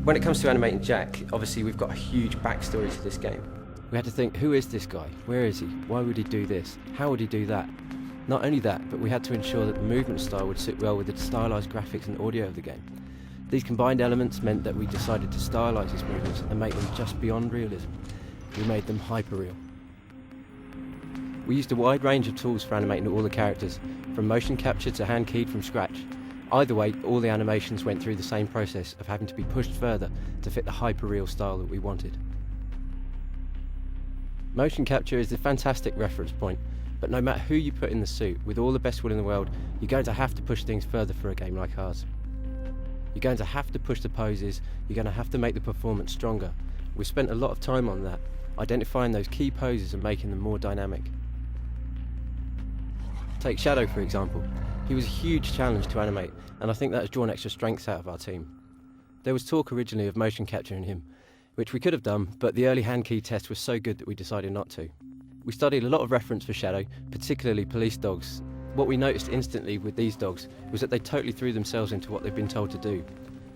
When it comes to animating Jack, obviously we've got a huge backstory to this game. We had to think, who is this guy? Where is he? Why would he do this? How would he do that? Not only that, but we had to ensure that the movement style would sit well with the stylised graphics and audio of the game. These combined elements meant that we decided to stylise his movements and make them just beyond realism. We made them hyper-real. We used a wide range of tools for animating all the characters, from motion capture to hand-keyed from scratch. Either way, all the animations went through the same process of having to be pushed further to fit the hyper-real style that we wanted. Motion capture is a fantastic reference point, but no matter who you put in the suit, with all the best will in the world, you're going to have to push things further for a game like ours. You're going to have to push the poses, you're going to have to make the performance stronger. We spent a lot of time on that, identifying those key poses and making them more dynamic. Take Shadow for example. He was a huge challenge to animate, and I think that has drawn extra strengths out of our team. There was talk originally of motion capturing him, which we could have done, but the early hand key test was so good that we decided not to. We studied a lot of reference for Shadow, particularly police dogs. What we noticed instantly with these dogs was that they totally threw themselves into what they've been told to do,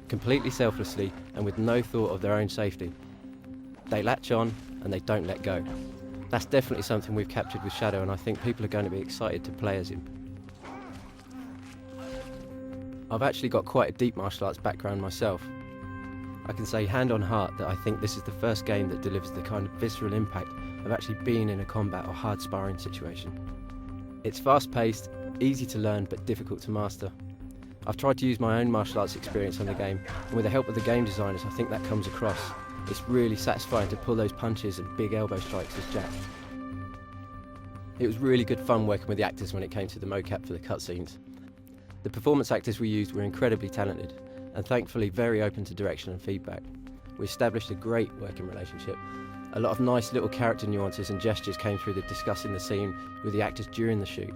completely selflessly and with no thought of their own safety. They latch on and they don't let go. That's definitely something we've captured with Shadow, and I think people are going to be excited to play as him. I've actually got quite a deep martial arts background myself. I can say hand on heart that I think this is the first game that delivers the kind of visceral impact of actually being in a combat or hard sparring situation. It's fast-paced, easy to learn but difficult to master. I've tried to use my own martial arts experience on the game, and with the help of the game designers I think that comes across. It's really satisfying to pull those punches and big elbow strikes as Jack. It was really good fun working with the actors when it came to the mocap for the cutscenes. The performance actors we used were incredibly talented, and thankfully very open to direction and feedback. We established a great working relationship. A lot of nice little character nuances and gestures came through discussing the scene with the actors during the shoot.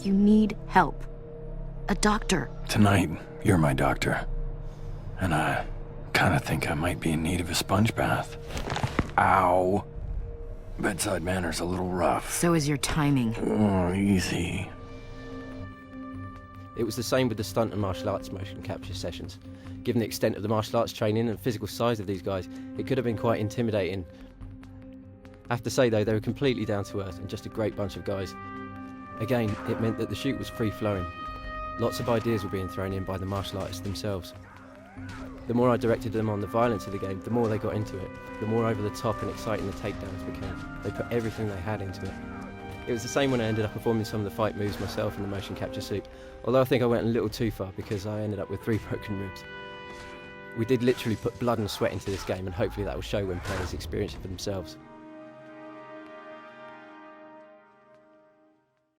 You need help. A doctor. Tonight, you're my doctor. And I kinda think I might be in need of a sponge bath. Ow. Bedside manner's a little rough. So is your timing. Oh, easy. It was the same with the stunt and martial arts motion capture sessions. Given the extent of the martial arts training and physical size of these guys, it could have been quite intimidating. I have to say though, they were completely down to earth and just a great bunch of guys. Again, it meant that the shoot was free-flowing. Lots of ideas were being thrown in by the martial artists themselves. The more I directed them on the violence of the game, the more they got into it. The more over the top and exciting the takedowns became. They put everything they had into it. It was the same when I ended up performing some of the fight moves myself in the motion capture suit, although I think I went a little too far because I ended up with 3 broken ribs. We did literally put blood and sweat into this game, and hopefully that will show when players experience it for themselves.